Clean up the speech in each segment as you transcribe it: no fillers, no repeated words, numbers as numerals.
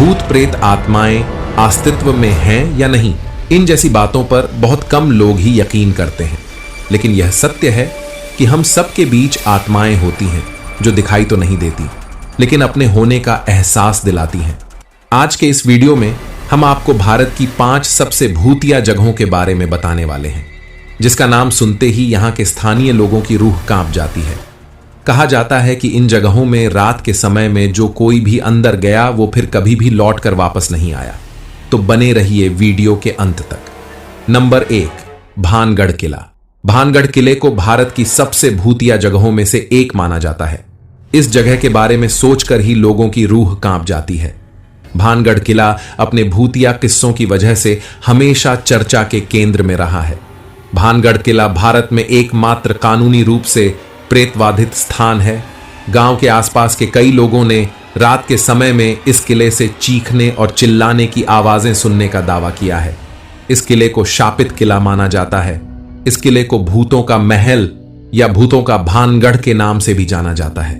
भूत प्रेत आत्माएं अस्तित्व में हैं या नहीं, इन जैसी बातों पर बहुत कम लोग ही यकीन करते हैं। लेकिन यह सत्य है कि हम सबके बीच आत्माएं होती हैं जो दिखाई तो नहीं देती, लेकिन अपने होने का एहसास दिलाती हैं। आज के इस वीडियो में हम आपको भारत की 5 सबसे भूतिया जगहों के बारे में बताने वाले हैं, जिसका नाम सुनते ही यहां के स्थानीय लोगों की रूह कांप जाती है। कहा जाता है कि इन जगहों में रात के समय में जो कोई भी अंदर गया वो फिर कभी भी लौट कर वापस नहीं आया। तो बने रहिए वीडियो के अंत तक। नंबर 1, भानगढ़ किला। भानगढ़ किले को भारत की सबसे भूतिया जगहों में से एक माना जाता है। इस जगह के बारे में सोचकर ही लोगों की रूह कांप जाती है। भानगढ़ किला अपने भूतिया किस्सों की वजह से हमेशा चर्चा के केंद्र में रहा है। भानगढ़ किला भारत में एकमात्र कानूनी रूप से प्रेतवाधित स्थान है। गांव के आसपास के कई लोगों ने रात के समय में इस किले से चीखने और चिल्लाने की आवाजें सुनने का दावा किया है। इस किले को शापित किला माना जाता है। इस किले को भूतों का महल या भूतों का भानगढ़ के नाम से भी जाना जाता है।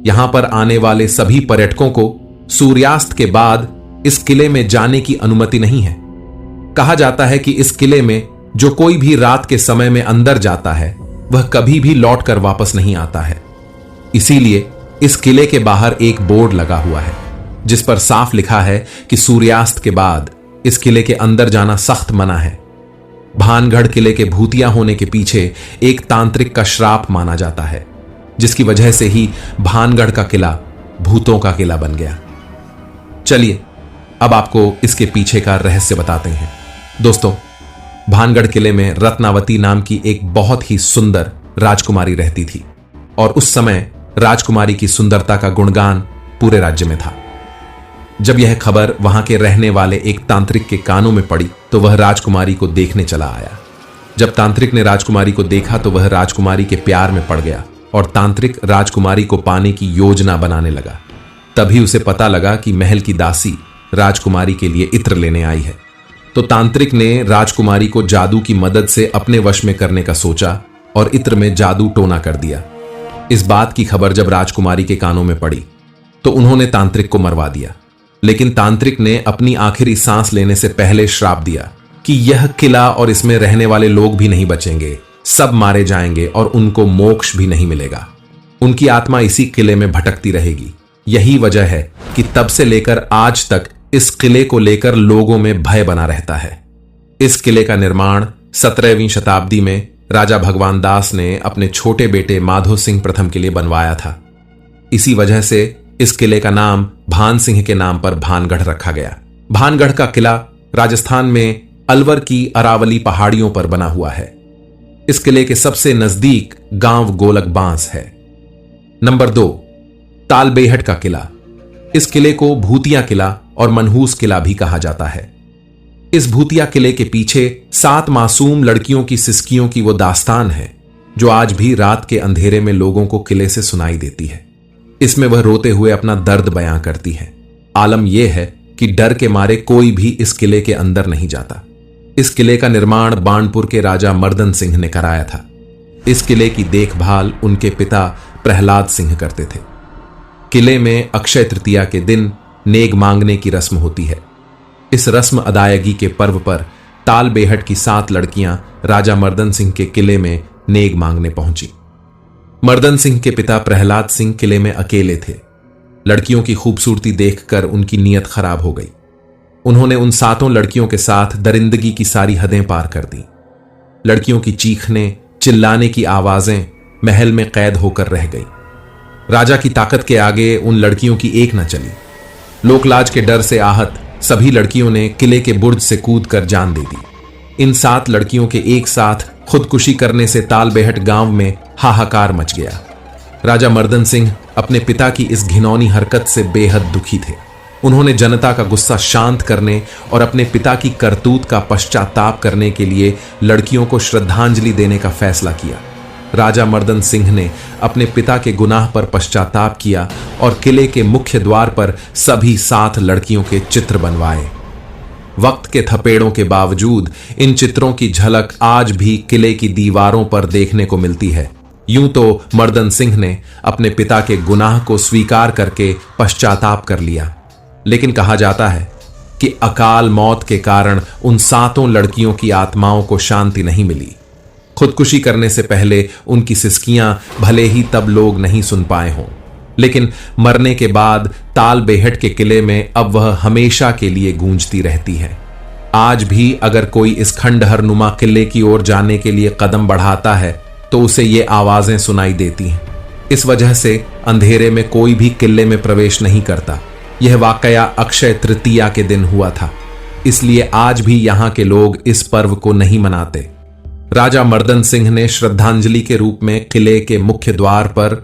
यहां पर आने वाले सभी पर्यटकों को सूर्यास्त के बाद इस किले में जाने की अनुमति नहीं है। कहा जाता है कि इस किले में जो कोई भी रात के समय में अंदर जाता है वह कभी भी लौटकर वापस नहीं आता है। इसीलिए इस किले के बाहर एक बोर्ड लगा हुआ है जिस पर साफ लिखा है कि सूर्यास्त के बाद इस किले के अंदर जाना सख्त मना है। भानगढ़ किले के भूतिया होने के पीछे एक तांत्रिक का श्राप माना जाता है, जिसकी वजह से ही भानगढ़ का किला भूतों का किला बन गया। चलिए अब आपको इसके पीछे का रहस्य बताते हैं। दोस्तों, भानगढ़ किले में रत्नावती नाम की एक बहुत ही सुंदर राजकुमारी रहती थी और उस समय राजकुमारी की सुंदरता का गुणगान पूरे राज्य में था। जब यह खबर वहां के रहने वाले एक तांत्रिक के कानों में पड़ी तो वह राजकुमारी को देखने चला आया। जब तांत्रिक ने राजकुमारी को देखा तो वह राजकुमारी के प्यार में पड़ गया और तांत्रिक राजकुमारी को पाने की योजना बनाने लगा। तभी उसे पता लगा कि महल की दासी राजकुमारी के लिए इत्र लेने आई है। तो तांत्रिक ने राजकुमारी को जादू की मदद से अपने वश में करने का सोचा और इत्र में जादू टोना कर दिया। इस बात की खबर जब राजकुमारी के कानों में पड़ी तो उन्होंने तांत्रिक को मरवा दिया। लेकिन तांत्रिक ने अपनी आखिरी सांस लेने से पहले श्राप दिया कि यह किला और इसमें रहने वाले लोग भी नहीं बचेंगे, सब मारे जाएंगे और उनको मोक्ष भी नहीं मिलेगा। उनकी आत्मा इसी किले में भटकती रहेगी। यही वजह है कि तब से लेकर आज तक इस किले को लेकर लोगों में भय बना रहता है। इस किले का निर्माण 17वीं शताब्दी में राजा भगवान दास ने अपने छोटे बेटे माधो सिंह प्रथम के लिए बनवाया था। इसी वजह से इस किले का नाम भान सिंह के नाम पर भानगढ़ रखा गया। भानगढ़ का किला राजस्थान में अलवर की अरावली पहाड़ियों पर बना हुआ है। इस किले के सबसे नजदीक गांव गोलक बांस है। नंबर 2, तालबेहट का किला। इस किले को भूतिया किला और मनहूस किला भी कहा जाता है। इस भूतिया किले के पीछे 7 मासूम लड़कियों की सिसकियों की वो दास्तान है जो आज भी रात के अंधेरे में लोगों को किले से सुनाई देती है। इसमें वह रोते हुए अपना दर्द बयां करती है। आलम यह है कि डर के मारे कोई भी इस किले के अंदर नहीं जाता। इस किले का निर्माण बाणपुर के राजा मर्दन सिंह ने कराया था। इस किले की देखभाल उनके पिता प्रहलाद सिंह करते थे। किले में अक्षय तृतीया के दिन नेग मांगने की रस्म होती है। इस रस्म अदायगी के पर्व पर तालबेहट की 7 लड़कियां राजा मर्दन सिंह के किले में नेग मांगने पहुंची। मर्दन सिंह के पिता प्रहलाद सिंह किले में अकेले थे। लड़कियों की खूबसूरती देखकर उनकी नीयत खराब हो गई। उन्होंने उन 7 लड़कियों के साथ दरिंदगी की सारी हदें पार कर दी। लड़कियों की चीखने चिल्लाने की आवाजें महल में कैद होकर रह गई। राजा की ताकत के आगे उन लड़कियों की एक न चली। लोकलाज के डर से आहत सभी लड़कियों ने किले के बुर्ज से कूदकर जान दे दी। इन 7 लड़कियों के एक साथ खुदकुशी करने से तालबेहट गांव में हाहाकार मच गया। राजा मर्दन सिंह अपने पिता की इस घिनौनी हरकत से बेहद दुखी थे। उन्होंने जनता का गुस्सा शांत करने और अपने पिता की करतूत का पश्चाताप करने के लिए लड़कियों को श्रद्धांजलि देने का फैसला किया। राजा मर्दन सिंह ने अपने पिता के गुनाह पर पश्चाताप किया और किले के मुख्य द्वार पर सभी 7 लड़कियों के चित्र बनवाए। वक्त के थपेड़ों के बावजूद इन चित्रों की झलक आज भी किले की दीवारों पर देखने को मिलती है। यूं तो मर्दन सिंह ने अपने पिता के गुनाह को स्वीकार करके पश्चाताप कर लिया, लेकिन कहा जाता है कि अकाल मौत के कारण उन 7 लड़कियों की आत्माओं को शांति नहीं मिली। खुदकुशी करने से पहले उनकी सिसकियां भले ही तब लोग नहीं सुन पाए हों, लेकिन मरने के बाद ताल बेहट के किले में अब वह हमेशा के लिए गूंजती रहती है। आज भी अगर कोई इस खंडहर नुमा किले की ओर जाने के लिए कदम बढ़ाता है तो उसे ये आवाजें सुनाई देती हैं। इस वजह से अंधेरे में कोई भी किले में प्रवेश नहीं करता। यह वाकया अक्षय तृतीया के दिन हुआ था, इसलिए आज भी यहां के लोग इस पर्व को नहीं मनाते। राजा मर्दन सिंह ने श्रद्धांजलि के रूप में किले के मुख्य द्वार पर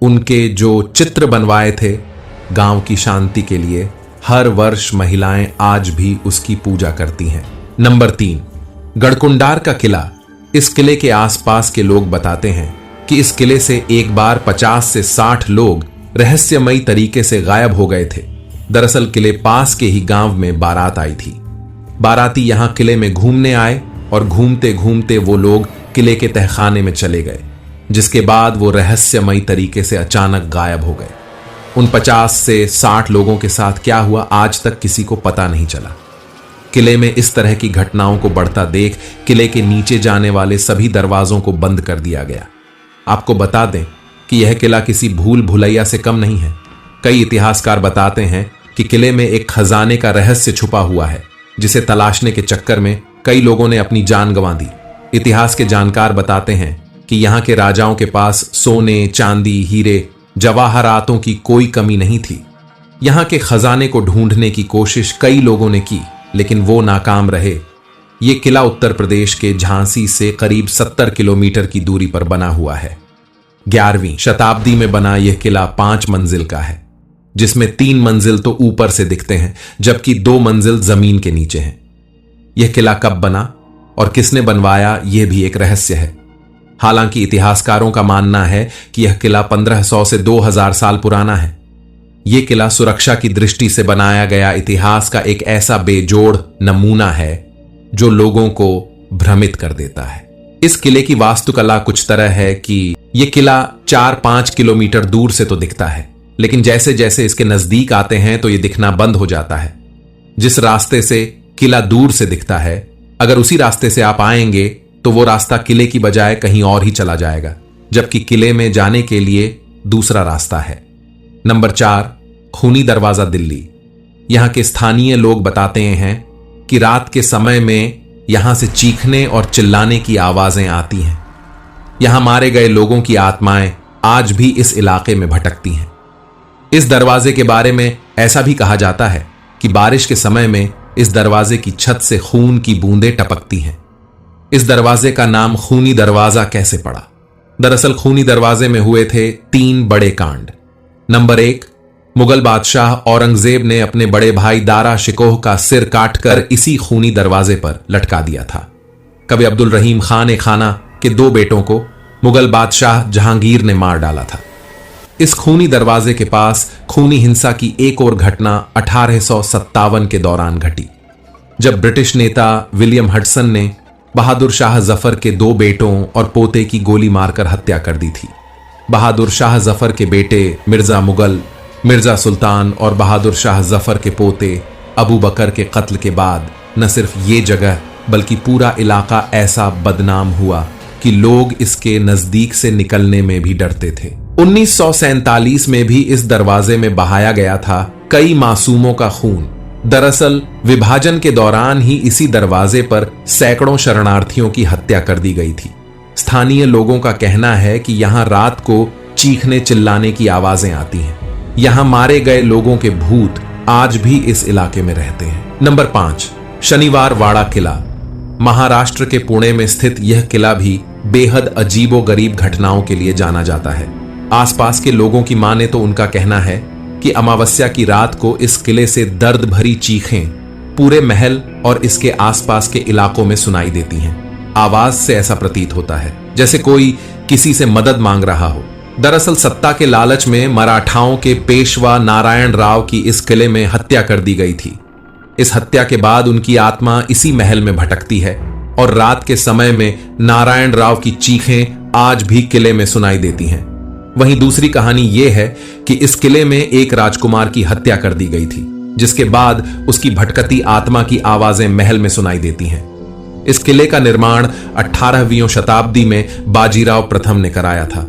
उनके जो चित्र बनवाए थे गांव की शांति के लिए, हर वर्ष महिलाएं आज भी उसकी पूजा करती हैं। नंबर 3, गढ़कुंडार का किला। इस किले के आसपास के लोग बताते हैं कि इस किले से एक बार 50 से 60 लोग रहस्यमयी तरीके से गायब हो गए थे। दरअसल किले पास के ही गांव में बारात आई थी। बाराती यहां किले में घूमने आए और घूमते घूमते वो लोग किले के तहखाने में चले गए, जिसके बाद वो रहस्यमयी तरीके से अचानक गायब हो गए। उन 50 से 60 लोगों के साथ क्या हुआ आज तक किसी को पता नहीं चला। किले में इस तरह की घटनाओं को बढ़ता देख किले के नीचे जाने वाले सभी दरवाजों को बंद कर दिया गया। आपको बता दें कि यह किला किसी भूल भुलैया से कम नहीं है। कई इतिहासकार बताते हैं कि किले में एक खजाने का रहस्य छुपा हुआ है, जिसे तलाशने के चक्कर में कई लोगों ने अपनी जान गंवा दी। इतिहास के जानकार बताते हैं कि यहाँ के राजाओं के पास सोने, चांदी, हीरे, जवाहरातों की कोई कमी नहीं थी। यहाँ के खजाने को ढूंढने की कोशिश कई लोगों ने की, लेकिन वो नाकाम रहे। ये किला उत्तर प्रदेश के झांसी से करीब 70 किलोमीटर की दूरी पर बना हुआ है। 11वीं शताब्दी में बना यह किला 5 मंजिल का है, जिसमें 3 मंजिल तो ऊपर से दिखते हैं, जबकि 2 मंजिल जमीन के नीचे हैं। यह किला कब बना और किसने बनवाया, यह भी एक रहस्य है। हालांकि इतिहासकारों का मानना है कि यह किला 1500 से 2000 साल पुराना है। यह किला सुरक्षा की दृष्टि से बनाया गया इतिहास का एक ऐसा बेजोड़ नमूना है जो लोगों को भ्रमित कर देता है। इस किले की वास्तुकला कुछ तरह है कि यह किला 4-5 किलोमीटर दूर से तो दिखता है, लेकिन जैसे जैसे इसके नजदीक आते हैं तो यह दिखना बंद हो जाता है। जिस रास्ते से किला दूर से दिखता है, अगर उसी रास्ते से आप आएंगे तो वो रास्ता किले की बजाय कहीं और ही चला जाएगा, जबकि किले में जाने के लिए दूसरा रास्ता है। नंबर 4, खूनी दरवाजा दिल्ली। यहां के स्थानीय लोग बताते हैं कि रात के समय में यहां से चीखने और चिल्लाने की आवाजें आती हैं। यहां मारे गए लोगों की आत्माएं आज भी इस इलाके में भटकती हैं। इस दरवाजे के बारे में ऐसा भी कहा जाता है कि बारिश के समय में इस दरवाजे की छत से खून की बूंदें टपकती हैं। इस दरवाजे का नाम खूनी दरवाजा कैसे पड़ा? दरअसल खूनी दरवाजे में हुए थे 3 बड़े कांड। नंबर 1, मुगल बादशाह औरंगजेब ने अपने बड़े भाई दारा शिकोह का सिर काटकर इसी खूनी दरवाजे पर लटका दिया था। कवि अब्दुल रहीम खान ए खाना के 2 बेटों को मुगल बादशाह जहांगीर ने मार डाला था। इस खूनी दरवाजे के पास खूनी हिंसा की एक और घटना 1857 के दौरान घटी, जब ब्रिटिश नेता विलियम हडसन ने बहादुर शाह जफर के 2 बेटों और पोते की गोली मारकर हत्या कर दी थी। बहादुर शाह जफर के बेटे मिर्जा मुगल, मिर्जा सुल्तान और बहादुर शाह जफर के पोते अबू बकर के कत्ल के बाद न सिर्फ ये जगह बल्कि पूरा इलाका ऐसा बदनाम हुआ कि लोग इसके नजदीक से निकलने में भी डरते थे। 1947 में भी इस दरवाजे में बहाया गया था कई मासूमों का खून। दरअसल विभाजन के दौरान ही इसी दरवाजे पर सैकड़ों शरणार्थियों की हत्या कर दी गई थी। स्थानीय लोगों का कहना है कि यहां रात को चीखने चिल्लाने की आवाजें आती हैं। यहां मारे गए लोगों के भूत आज भी इस इलाके में रहते हैं। नंबर 5, शनिवार वाड़ा किला। महाराष्ट्र के पुणे में स्थित यह किला भी बेहद अजीबो गरीब घटनाओं के लिए जाना जाता है। आसपास के लोगों की माने तो उनका कहना है कि अमावस्या की रात को इस किले से दर्द भरी चीखें पूरे महल और इसके आसपास के इलाकों में सुनाई देती हैं। आवाज से ऐसा प्रतीत होता है जैसे कोई किसी से मदद मांग रहा हो। दरअसल सत्ता के लालच में मराठाओं के पेशवा नारायण राव की इस किले में हत्या कर दी गई थी। इस हत्या के बाद उनकी आत्मा इसी महल में भटकती है और रात के समय में नारायण राव की चीखें आज भी किले में सुनाई देती हैं। वहीं दूसरी कहानी यह है कि इस किले में एक राजकुमार की हत्या कर दी गई थी। जिसके बाद उसकी भटकती आत्मा की आवाजें महल में सुनाई देती हैं। इस किले का निर्माण 18वीं शताब्दी में बाजीराव प्रथम ने कराया था।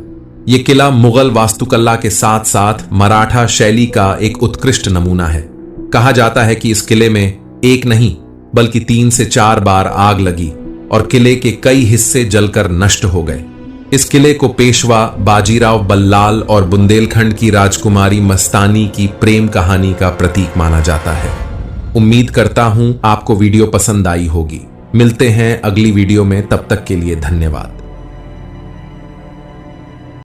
यह किला मुगल वास्तुकला के साथ साथ मराठा शैली का एक उत्कृष्ट नमूना है। कहा जाता है कि इस किले में एक नहीं बल्कि 3 से 4 बार आग लगी और किले के कई हिस्से जलकर नष्ट हो गए। इस किले को पेशवा बाजीराव बल्लाल और बुंदेलखंड की राजकुमारी मस्तानी की प्रेम कहानी का प्रतीक माना जाता है। उम्मीद करता हूं आपको वीडियो पसंद आई होगी। मिलते हैं अगली वीडियो में, तब तक के लिए धन्यवाद।